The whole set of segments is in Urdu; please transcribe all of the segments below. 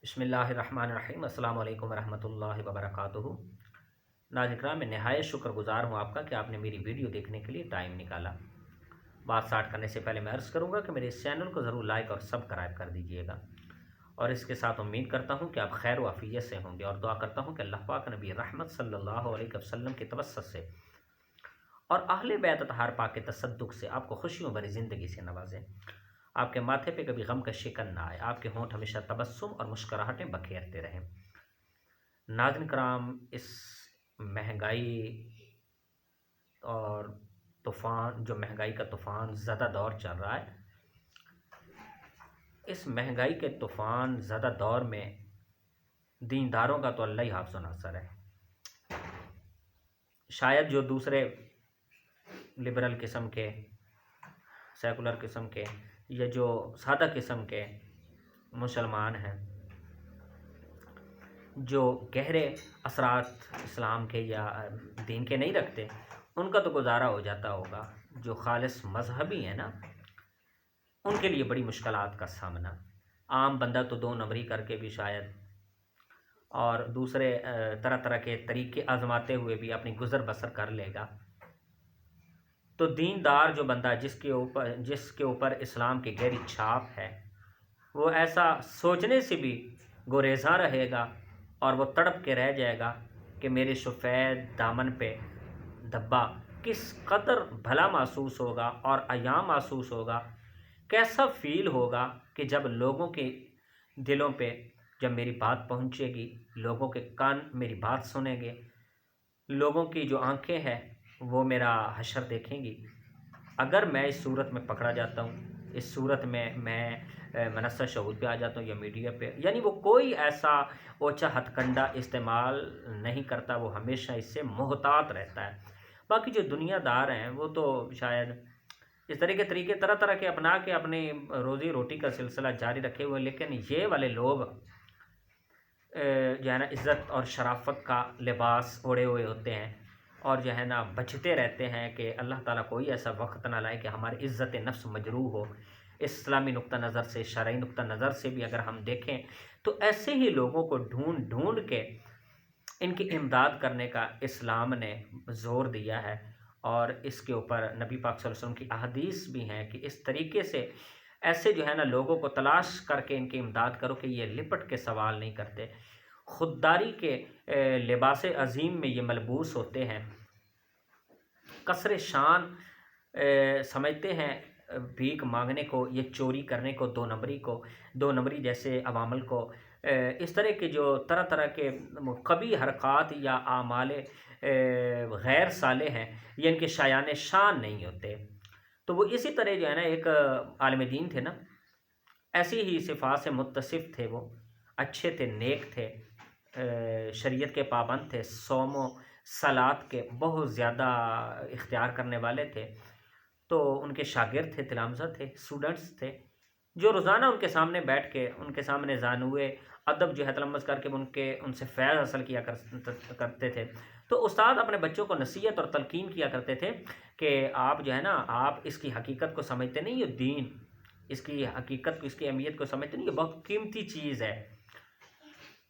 بسم اللہ الرحمن الرحیم۔ السلام علیکم ورحمۃ اللہ وبرکاتہ۔ ناظرین کرام، میں نہایت شکر گزار ہوں آپ کا کہ آپ نے میری ویڈیو دیکھنے کے لیے ٹائم نکالا۔ بات سٹارٹ کرنے سے پہلے میں عرض کروں گا کہ میرے اس چینل کو ضرور لائک اور سبسکرائب کر دیجیے گا، اور اس کے ساتھ امید کرتا ہوں کہ آپ خیر و عافیت سے ہوں گے، اور دعا کرتا ہوں کہ اللہ پاک نبی رحمت صلی اللہ علیہ وسلم کے توسط سے اور اہل بیت اطہار پاک کے تصدق سے آپ کو خوشیوں بھری زندگی سے نوازیں، آپ کے ماتھے پہ کبھی غم کا شکن نہ آئے، آپ کے ہونٹ ہمیشہ تبسم اور مسکراہٹیں بکھیرتے رہیں۔ ناظرین کرام، اس مہنگائی اور مہنگائی کا طوفان زدہ دور چل رہا ہے، اس مہنگائی کے طوفان زدہ دور میں دینداروں کا تو اللہ ہی حافظ و ناصر ہے۔ شاید جو دوسرے لبرل قسم کے، سیکولر قسم کے، یا جو سادہ قسم کے مسلمان ہیں، جو گہرے اثرات اسلام کے یا دین کے نہیں رکھتے، ان کا تو گزارا ہو جاتا ہوگا۔ جو خالص مذہبی ہیں نا، ان کے لیے بڑی مشکلات کا سامنا، عام بندہ تو دو نمبری کر کے بھی شاید، اور دوسرے طرح طرح کے طریقے آزماتے ہوئے بھی اپنی گزر بسر کر لے گا۔ تو دیندار جو بندہ جس کے اوپر اسلام کی گہری چھاپ ہے، وہ ایسا سوچنے سے بھی گریزاں رہے گا، اور وہ تڑپ کے رہ جائے گا کہ میرے سفید دامن پہ دھبا کس قدر بھلا محسوس ہوگا اور ایام محسوس ہوگا، کیسا فیل ہوگا کہ جب لوگوں کے دلوں پہ جب میری بات پہنچے گی، لوگوں کے کان میری بات سنیں گے، لوگوں کی جو آنکھیں ہیں وہ میرا حشر دیکھیں گی۔ اگر میں اس صورت میں پکڑا جاتا ہوں، اس صورت میں منصہ شہود پہ آ جاتا ہوں یا میڈیا پہ، یعنی وہ کوئی ایسا اوچا ہتھ کنڈا استعمال نہیں کرتا، وہ ہمیشہ اس سے محتاط رہتا ہے۔ باقی جو دنیا دار ہیں وہ تو شاید اس طریقے طرح طرح کے اپنا کے اپنی روزی روٹی کا سلسلہ جاری رکھے ہوئے، لیکن یہ والے لوگ جو ہے نا عزت اور شرافت کا لباس اوڑھے ہوئے ہوتے ہیں، اور جو ہے نا بچتے رہتے ہیں کہ اللہ تعالیٰ کوئی ایسا وقت نہ لائے کہ ہماری عزت نفس مجروح ہو۔ اسلامی نقطہ نظر سے، شرعی نقطہ نظر سے بھی اگر ہم دیکھیں تو ایسے ہی لوگوں کو ڈھونڈ ڈھونڈ کے ان کی امداد کرنے کا اسلام نے زور دیا ہے، اور اس کے اوپر نبی پاک صلی اللہ علیہ وسلم کی احادیث بھی ہیں کہ اس طریقے سے ایسے جو ہے نا لوگوں کو تلاش کر کے ان کی امداد کرو کہ یہ لپٹ کے سوال نہیں کرتے، خودداری کے لباس عظیم میں یہ ملبوس ہوتے ہیں، قصر شان سمجھتے ہیں بھیک مانگنے کو، یہ چوری کرنے کو، دو نمبری جیسے عوامل کو، اس طرح کے جو طرح طرح کے قبیح حرکات یا اعمال غیر صالح ہیں، یہ ان کے شایان شان نہیں ہوتے۔ تو وہ اسی طرح جو ہے نا ایک عالم دین تھے نا، ایسی ہی صفات سے متصف تھے، وہ اچھے تھے، نیک تھے، شریعت کے پابند تھے، صوم و صلات کے بہت زیادہ اختیار کرنے والے تھے۔ تو ان کے شاگرد تھے، تلامذہ تھے، اسٹوڈنٹس تھے، جو روزانہ ان کے سامنے بیٹھ کے، ان کے سامنے زانوئے ادب جو ہے تلمذ کر کے ان سے فیض حاصل کیا کرتے تھے۔ تو استاد اپنے بچوں کو نصیحت اور تلقین کیا کرتے تھے کہ آپ جو ہے نا، آپ اس کی حقیقت کو سمجھتے نہیں، یہ دین اس کی حقیقت کو، اس کی اہمیت کو سمجھتے نہیں، یہ بہت قیمتی چیز ہے۔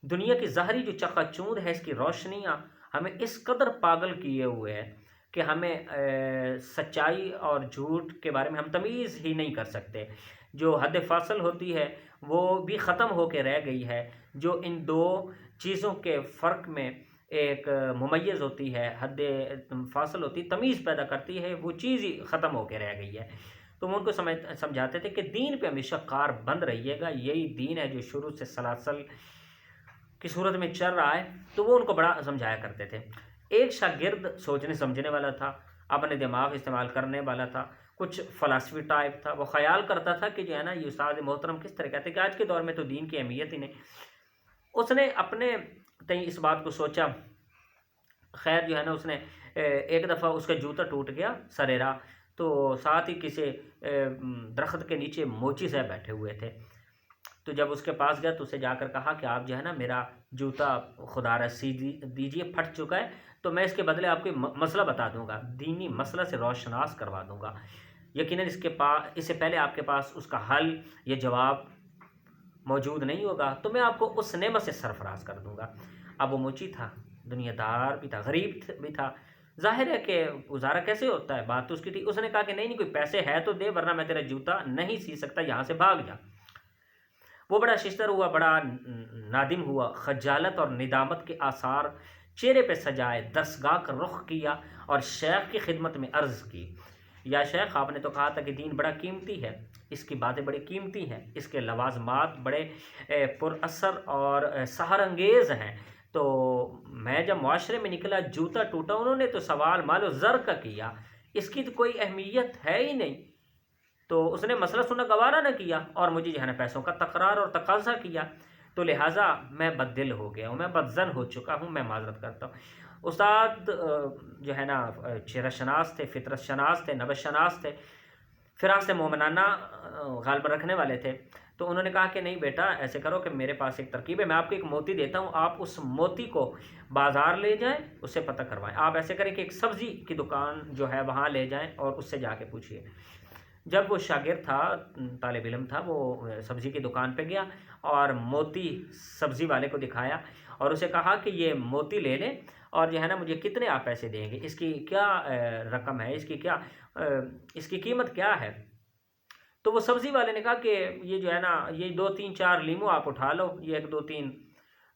دنیا کی ظاہری جو چکا چوند ہے، اس کی روشنیاں ہمیں اس قدر پاگل کیے ہوئے ہیں کہ ہمیں سچائی اور جھوٹ کے بارے میں ہم تمیز ہی نہیں کر سکتے۔ جو حد فاصل ہوتی ہے وہ بھی ختم ہو کے رہ گئی ہے، جو ان دو چیزوں کے فرق میں ایک ممیز ہوتی ہے، حد فاصل ہوتی، تمیز پیدا کرتی ہے، وہ چیز ہی ختم ہو کے رہ گئی ہے۔ تو وہ ان کو سمجھاتے تھے کہ دین پہ ہمیشہ کار بند رہیے گا، یہی دین ہے جو شروع سے سلاسل کی صورت میں چل رہا ہے۔ تو وہ ان کو بڑا سمجھایا کرتے تھے۔ ایک شاگرد سوچنے سمجھنے والا تھا، اپنے دماغ استعمال کرنے والا تھا، کچھ فلسفی ٹائپ تھا، وہ خیال کرتا تھا کہ جو ہے نا یہ استاد محترم کس طرح کہتے ہیں کہ آج کے دور میں تو دین کی اہمیت ہی نہیں۔ اس نے اپنے تئیں اس بات کو سوچا، خیر جو ہے نا اس نے ایک دفعہ اس کا جوتا ٹوٹ گیا سر راہ، تو ساتھ ہی کسی درخت کے نیچے موچی صاحب بیٹھے ہوئے تھے، تو جب اس کے پاس گیا تو اسے جا کر کہا کہ آپ جو ہے نا میرا جوتا خدا را سی دیجئے، پھٹ چکا ہے، تو میں اس کے بدلے آپ کو مسئلہ بتا دوں گا، دینی مسئلہ سے روشناس کروا دوں گا، یقیناً اس سے پہلے آپ کے پاس اس کا حل یا جواب موجود نہیں ہوگا تو میں آپ کو اس نعمت سے سرفراز کر دوں گا۔ اب وہ موچی تھا، دنیا دار بھی تھا، غریب بھی تھا، ظاہر ہے کہ گزارا کیسے ہوتا ہے، بات تو اس کی تھی۔ اس نے کہا کہ نہیں نہیں، کوئی پیسے ہے تو دے، ورنہ میں تیرا جوتا نہیں سی سکتا، یہاں سے بھاگ جا۔ وہ بڑا ششتر ہوا، بڑا نادم ہوا، خجالت اور ندامت کے آثار چہرے پہ سجائے درسگاہ کا رخ کیا اور شیخ کی خدمت میں عرض کی، یا شیخ، آپ نے تو کہا تھا کہ دین بڑا قیمتی ہے، اس کی باتیں بڑی قیمتی ہیں، اس کے لوازمات بڑے پر اثر اور سحر انگیز ہیں، تو میں جب معاشرے میں نکلا جوتا ٹوٹا، انہوں نے تو سوال مال و زر کا کیا، اس کی تو کوئی اہمیت ہے ہی نہیں، تو اس نے مسئلہ سننا گوارا نہ کیا اور مجھے جو ہے نا پیسوں کا تقرار اور تقاضا کیا، تو لہٰذا میں بددل ہو گیا ہوں، میں بدظن ہو چکا ہوں، میں معذرت کرتا ہوں۔ استاد جو ہے نا چہرہ شناس تھے، فطرت شناس تھے، نبض شناس تھے، فراست مومنانہ غالب رکھنے والے تھے، تو انہوں نے کہا کہ نہیں بیٹا، ایسے کرو کہ میرے پاس ایک ترکیب ہے، میں آپ کو ایک موتی دیتا ہوں، آپ اس موتی کو بازار لے جائیں، اس سے پتہ کروائیں، آپ ایسے کریں کہ ایک سبزی کی دکان جو ہے وہاں لے جائیں اور اس سے جا کے پوچھیے۔ جب وہ شاگرد تھا، طالب علم تھا، وہ سبزی کی دکان پہ گیا اور موتی سبزی والے کو دکھایا اور اسے کہا کہ یہ موتی لے لیں اور جو ہے نا مجھے کتنے آپ پیسے دیں گے، اس کی کیا رقم ہے، اس کی کیا اس کی قیمت کیا ہے؟ تو وہ سبزی والے نے کہا کہ یہ جو ہے نا، یہ 2-3-4 لیمو آپ اٹھا لو، یہ 1-2-3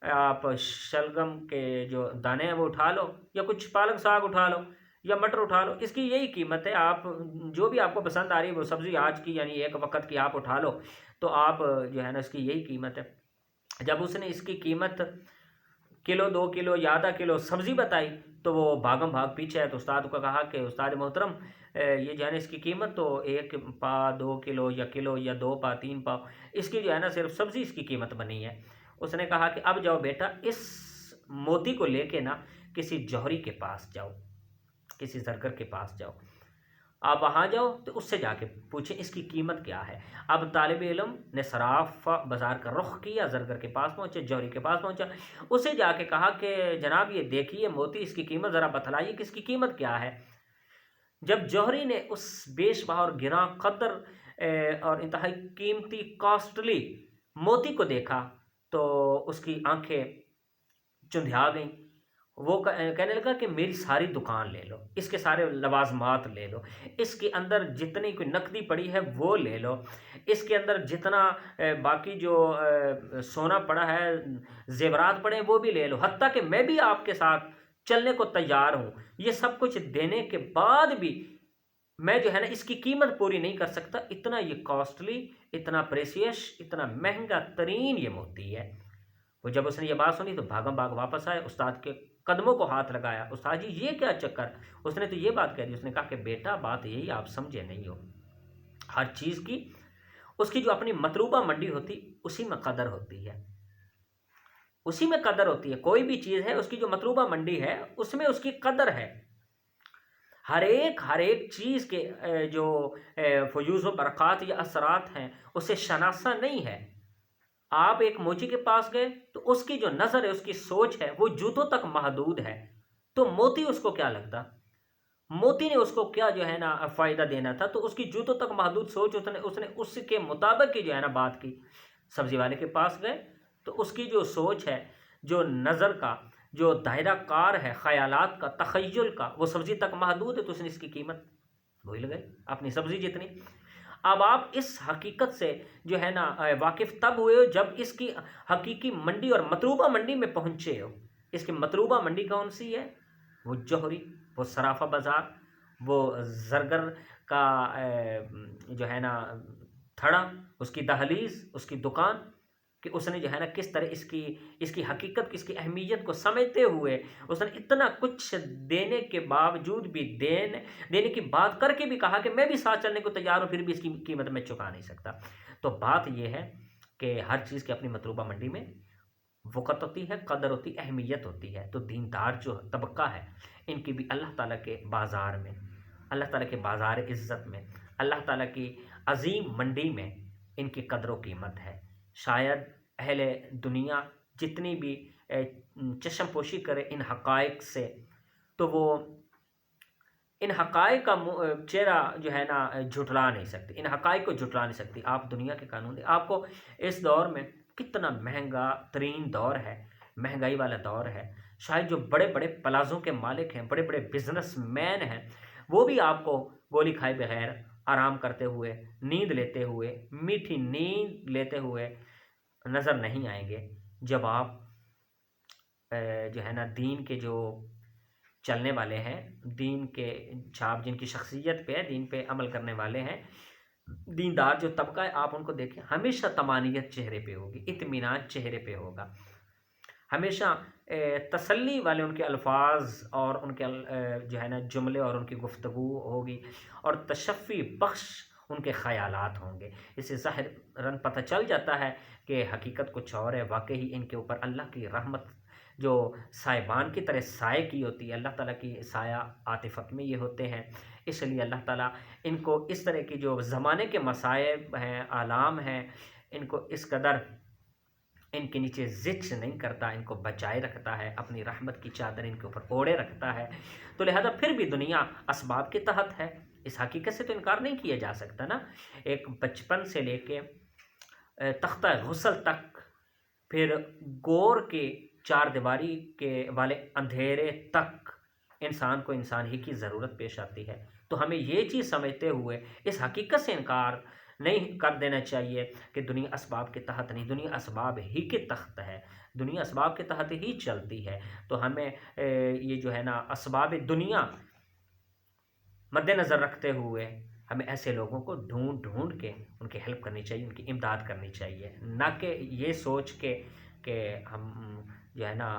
آپ شلگم کے جو دانے ہیں وہ اٹھا لو، یا کچھ پالک ساگ اٹھا لو یا مٹر اٹھا لو، اس کی یہی قیمت ہے، آپ جو بھی آپ کو پسند آ رہی ہے وہ سبزی آج کی یعنی ایک وقت کی آپ اٹھا لو، تو آپ جو ہے نا اس کی یہی قیمت ہے۔ جب اس نے اس کی قیمت کلو 2 کلو یا آدھا کلو سبزی بتائی تو وہ بھاگم بھاگ پیچھے ہے، تو استاد کو کہا کہ استاد محترم، یہ جو ہے نا اس کی قیمت تو 1 پا 2 کلو یا 2 پا 3 پا، اس کی جو ہے نا صرف سبزی اس کی قیمت بنی ہے۔ اس نے کہا کہ اب جاؤ بیٹا، اس موتی کو لے کے نا کسی جوہری کے پاس جاؤ، کسی زرگر کے پاس جاؤ، آپ وہاں جاؤ تو اس سے جا کے پوچھیں اس کی قیمت کیا ہے۔ اب طالب علم نے صراف بازار کا رخ کیا، زرگر کے پاس پہنچے، جوہری کے پاس پہنچا، اسے جا کے کہا کہ جناب یہ دیکھیے موتی، اس کی قیمت ذرا بتلائیے کہ اس کی قیمت کیا ہے۔ جب جوہری نے اس بیش بہا اور گراں قدر اور انتہائی قیمتی کاسٹلی موتی کو دیکھا تو اس کی آنکھیں چندھیا گئیں، وہ کہنے لگا کہ میری ساری دکان لے لو، اس کے سارے لوازمات لے لو، اس کے اندر جتنی کوئی نقدی پڑی ہے وہ لے لو، اس کے اندر جتنا باقی جو سونا پڑا ہے، زیورات پڑے ہیں وہ بھی لے لو، حتیٰ کہ میں بھی آپ کے ساتھ چلنے کو تیار ہوں، یہ سب کچھ دینے کے بعد بھی میں جو ہے نا اس کی قیمت پوری نہیں کر سکتا، اتنا یہ کاسٹلی، اتنا پریسیش، اتنا مہنگا ترین یہ موتی ہے۔ وہ جب اس نے یہ بات سنی تو بھاگم بھاگ واپس آئے، استاد کے قدموں کو ہاتھ لگایا، استاد جی یہ کیا چکر، اس نے تو یہ بات کہہ دی، اس نے کہا کہ بیٹا بات یہی آپ سمجھے نہیں ہو، ہر چیز کی اس کی جو اپنی مطلوبہ منڈی ہوتی اسی میں قدر ہوتی ہے، اسی میں قدر ہوتی ہے، کوئی بھی چیز ہے اس کی جو مطلوبہ منڈی ہے اس میں اس کی قدر ہے، ہر ایک چیز کے جو فیوز و برکات یا اثرات ہیں اسے شناسا نہیں ہے۔ آپ ایک موچی کے پاس گئے تو اس کی جو نظر ہے، اس کی سوچ ہے وہ جوتوں تک محدود ہے، تو موتی اس کو کیا لگتا، موتی نے اس کو کیا جو ہے نا فائدہ دینا تھا، تو اس کی جوتوں تک محدود سوچ اس نے اس کے مطابق کی جو ہے نا بات کی۔ سبزی والے کے پاس گئے تو اس کی جو سوچ ہے، جو نظر کا جو دائرہ کار ہے، خیالات کا، تخیل کا، وہ سبزی تک محدود ہے، تو اس نے اس کی قیمت وہی لگائی اپنی سبزی جتنی۔ اب آپ اس حقیقت سے جو ہے نا واقف تب ہوئے ہو جب اس کی حقیقی منڈی اور مطلوبہ منڈی میں پہنچے ہو۔ اس کی مطلوبہ منڈی کون سی ہے؟ وہ جوہری، وہ صرافہ بازار، وہ زرگر کا جو ہے نا تھڑا، اس کی دہلیز، اس کی دکان، کہ اس نے جو ہے نا کس طرح اس کی حقیقت، اس کی اہمیت کو سمجھتے ہوئے اس نے اتنا کچھ دینے کے باوجود بھی دینے کی بات کر کے بھی کہا کہ میں بھی ساتھ چلنے کو تیار ہوں، پھر بھی اس کی قیمت میں چکا نہیں سکتا۔ تو بات یہ ہے کہ ہر چیز کی اپنی مطلوبہ منڈی میں وقت ہوتی ہے، قدر ہوتی، اہمیت ہوتی ہے، تو دیندار جو طبقہ ہے ان کی بھی اللہ تعالیٰ کے بازار میں، اللہ تعالیٰ کے بازار عزت میں، اللہ تعالیٰ کی عظیم منڈی میں ان کی قدر و قیمت ہے۔ شاید اہل دنیا جتنی بھی چشم پوشی کرے ان حقائق سے تو وہ ان حقائق کا چہرہ جو ہے نا جھٹلا نہیں سکتی، ان حقائق کو جھٹلا نہیں سکتی۔ آپ دنیا کے قانون، آپ کو اس دور میں کتنا مہنگا ترین دور ہے، مہنگائی والا دور ہے، شاید جو بڑے بڑے پلازوں کے مالک ہیں، بڑے بڑے بزنس مین ہیں، وہ بھی آپ کو گولی کھائے بغیر آرام کرتے ہوئے، نیند لیتے ہوئے، میٹھی نیند لیتے ہوئے نظر نہیں آئیں گے جب آپ جو ہے نا دین کے جو چلنے والے ہیں، دین کے چھاپ جن کی شخصیت پہ ہے، دین پہ عمل کرنے والے ہیں، دیندار جو طبقہ ہے، آپ ان کو دیکھیں ہمیشہ طمانینت چہرے پہ ہوگی، اطمینان چہرے پہ ہوگا، ہمیشہ تسلی والے ان کے الفاظ اور ان کے جو ہے نا جملے اور ان کی گفتگو ہوگی، اور تشفی بخش ان کے خیالات ہوں گے۔ اس سے ظاہراً پتہ چل جاتا ہے کہ حقیقت کچھ اور ہے، واقعی ان کے اوپر اللہ کی رحمت جو سائبان کی طرح سائے کی ہوتی ہے، اللہ تعالیٰ کی سایہ عاطفت میں یہ ہوتے ہیں، اس لیے اللہ تعالیٰ ان کو اس طرح کی جو زمانے کے مصائب ہیں، آلام ہیں، ان کو اس قدر ان کے نیچے زچ نہیں کرتا، ان کو بچائے رکھتا ہے، اپنی رحمت کی چادر ان کے اوپر اوڑے رکھتا ہے۔ تو لہذا پھر بھی دنیا اسباب کے تحت ہے، اس حقیقت سے تو انکار نہیں کیا جا سکتا نا۔ ایک بچپن سے لے کے تختہ غسل تک، پھر گور کے چار دیواری کے والے اندھیرے تک انسان کو انسان ہی کی ضرورت پیش آتی ہے۔ تو ہمیں یہ چیز سمجھتے ہوئے اس حقیقت سے انکار نہیں کر دینا چاہیے کہ دنیا اسباب کے تحت نہیں، دنیا اسباب ہی کے تحت ہے، دنیا اسباب کے تحت ہی چلتی ہے۔ تو ہمیں یہ جو ہے نا اسباب دنیا مد نظر رکھتے ہوئے ہمیں ایسے لوگوں کو ڈھونڈ ڈھونڈ کے ان کی ہیلپ کرنی چاہیے، ان کی امداد کرنی چاہیے، نہ کہ یہ سوچ کے کہ ہم جو ہے نا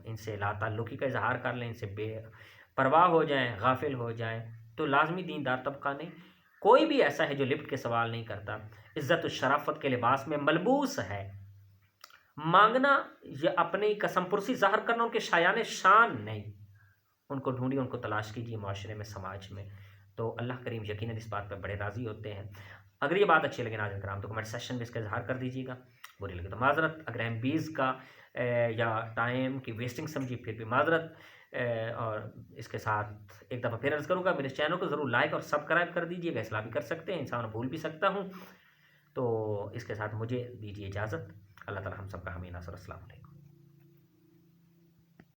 ان سے لا تعلقی کا اظہار کر لیں، ان سے بے پرواہ ہو جائیں، غافل ہو جائیں۔ تو لازمی دیندار طبقہ نہیں، کوئی بھی ایسا ہے جو لفٹ کے سوال نہیں کرتا، عزت و شرافت کے لباس میں ملبوس ہے، مانگنا یا اپنی قسم پرسی ظاہر کرنا ان کے شایان شان نہیں۔ ان کو ڈھونڈیے، ان کو تلاش کیجیے معاشرے میں، سماج میں، تو اللہ کریم یقیناً اس بات پہ بڑے راضی ہوتے ہیں۔ اگر یہ بات اچھی لگے ناظرین کرام تو کمنٹ سیکشن میں اس کا اظہار کر دیجیے گا، بری لگے تو معذرت، اگر اہم بیز کا یا ٹائم کی ویسٹنگ سمجھی پھر بھی معذرت، اور اس کے ساتھ ایک دفعہ پھر عرض کروں گا میرے چینل کو ضرور لائک اور سبسکرائب کر دیجیے گا، اصلاح بھی کر سکتے ہیں، انسان بھول بھی سکتا ہوں۔ تو اس کے ساتھ مجھے دیجیے اجازت، اللہ تعالی ہم سب کا حامی ناصر، السلام علیکم۔